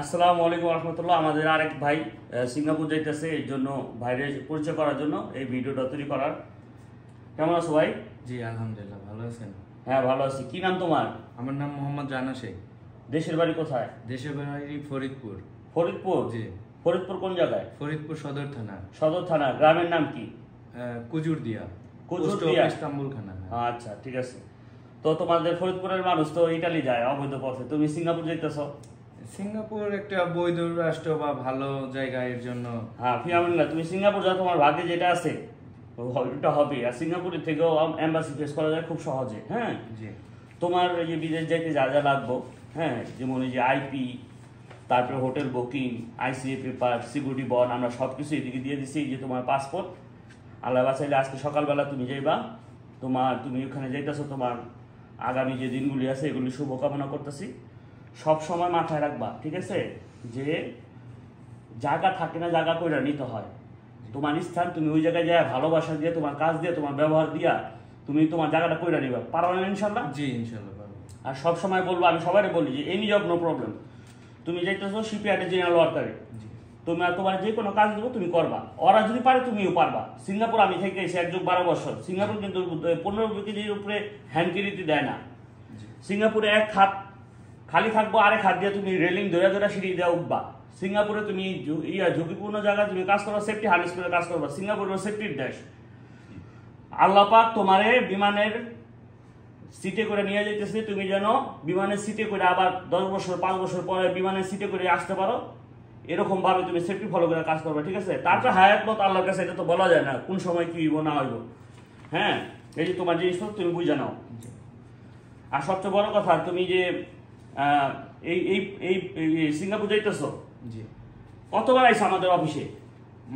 আসসালামু আলাইকুম রহমতুল্লাহ। আমাদের আরেক ভাই সিঙ্গাপুর যাইতেছে, এই জন্য ভাইয়ের পরিচয় করার জন্য এই ভিডিওটা তৈরি করার। কেমন আছো ভাই? জি আলহামদুলিল্লাহ, ভালো আছেন? হ্যাঁ ভালো আছি। কি নাম তোমার? আমার নাম মোহাম্মদ রানা শেখ। দেশের বাড়ি কোথায়? দেশের বাড়ি ফরিদপুর। ফরিদপুর? জি। ফরিদপুর কোন জায়গায়? ফরিদপুর সদর থানা। সদর থানা। গ্রামের নাম কি? কুজুরদিয়া। কুজুরদিয়া, ইস্তাম্বুল খানা। আচ্ছা ঠিক আছে। তো তোমাদের ফরিদপুরের মানুষ তো ইটালি যায় অবৈধ পথে, তুমি সিঙ্গাপুর যাইতেছো? সিঙ্গাপুর একটা বৈধ রাষ্ট্র বা ভালো জায়গা, এর জন্য। হ্যাঁ ফিয়ামিল্লাহ, তুমি সিঙ্গাপুর যাও, তোমার ভাগ্যে যেটা আছে ওটা হবে। আর সিঙ্গাপুরের থেকেও এম্বাসি ফেস করা যায় খুব সহজে। হ্যাঁ জি। তোমার এই যে বিদেশ যাইতে যা যা লাগবো, হ্যাঁ যেমন এই যে আইপি, তারপরে hotel booking, আইসিএ paper, security bond, আমরা সব কিছু এদিকে দিয়ে দিচ্ছি। এই যে তোমার পাসপোর্ট, আল্লাহ বাঁচাইলে আজকে সকালবেলা তুমি যাইবা। তুমি ওখানে যাইতেছো, তোমার আগামী যে দিনগুলি আছে এগুলি শুভকামনা করতেছি। সব সময় মাথায় রাখবা, ঠিক আছে, যে জায়গা থাকে না, জায়গা কইরা নিতে হয়। তোমার স্থান, তুমি ওই জায়গায় যায় ভালোবাসা দিয়ে, তোমার কাজ দিয়ে, তোমার ব্যবহার দিয়া তুমি তোমার জায়গাটা কইরা নিবা। পারো না ইনশাল্লাহ? জি ইনশাল্লাহ পারবো। আর সব সময় বলবো, আমি সবাই বলি যে এনি জব নো প্রবলেম। তুমি যাইতেছো শিপইয়ার্ডে জেনারেল ওয়ার্কারে, তুমি আর তোমার যে কোনো কাজ দেবো তুমি করবা। ওরা যদি পারে তুমিও পারবা। সিঙ্গাপুর আমি থেকে এসে 1 যোগ 12 বছর। সিঙ্গাপুর কিন্তু 15 কেজির উপরে হ্যান্ড ক্যারিতে দেয় না। সিঙ্গাপুরে এক হাত খালি থাকবো, আরেক হাত দিয়ে তুমি রেলিং ধরে ধরে সিঁড়ি দেওয়া উঠবা। সিঙ্গাপুরে তুমি ঝুঁকিপূর্ণ জায়গায় তুমি কাজ করবা, সেফটি হার্নেস করে কাজ করবা। সিঙ্গাপুর সেফটির দেশ। আল্লাহ পাক তোমারে বিমানের সিটে করে নিয়ে যাইতেছে, তুমি যেন বিমানের সিটে করে আবার 10 বছর 5 বছর পরে বিমানের সিটে করে আসতে পারো। এরকম ভাবে তুমি সেফটি ফলো করে কাজ করবে, ঠিক আছে? তারপরে হায়াত মত আল্লাহর কাছে, এটা তো বলা যায় না কোন সময় কি হইব না হইব। হ্যাঁ এই যে তোমার জিনিসপত্র তুমি বুঝে নাও। আর সবচেয়ে বড় কথা, তুমি যে এই এই এই সিঙ্গাপুর যাইতেছো, জি। কতবার আইসো আমাদের অফিসে?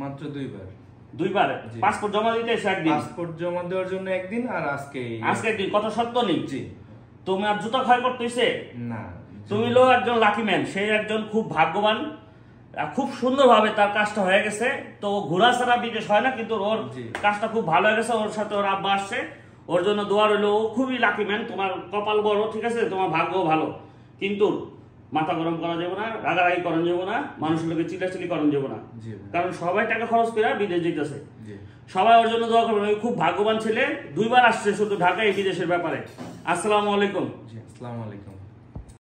মাত্র 2বার। 2বার? পাসপোর্ট জমা দিতে এসো একদিন, পাসপোর্ট জমা দেওয়ার জন্য একদিন, আর আজকে একদিন। কত সত্য নেই? জি। তুমি আর জুতা ক্ষয় করতেছে না, তুমি লো একজন লাকি ম্যান, সে একজন খুব ভাগ্যবান, খুব সুন্দরভাবে তার কাজটা হয়ে গেছে। তো ঘোরা ছাড়া বিদেশ হয় না, কিন্তু ওর কাজটা খুব ভালো হয়ে গেছে। ওর সাথে ওর আব্বা আসছে, ওর জন্য দোয়া রইলো। ও খুবই লাকি ম্যান, তোমার কপাল বড়, ঠিক আছে, তোমার ভাগ্য ভালো। কিন্তু মাথা গরম করা যাবে না, রাগারাগি করা যাবে না, মানুষের লোকে চিল্লাচিল্লি করা যাবে না, কারণ সবাই টাকা খরচ করে বিদেশ যেতেছে। সবাই ওর জন্য দোয়া করবেন। খুব ভাগ্যবান ছেলে, 2বার আসছে শুধু ঢাকায় বিদেশের ব্যাপারে। আসসালামু আলাইকুম। আসসালামু আলাইকুম।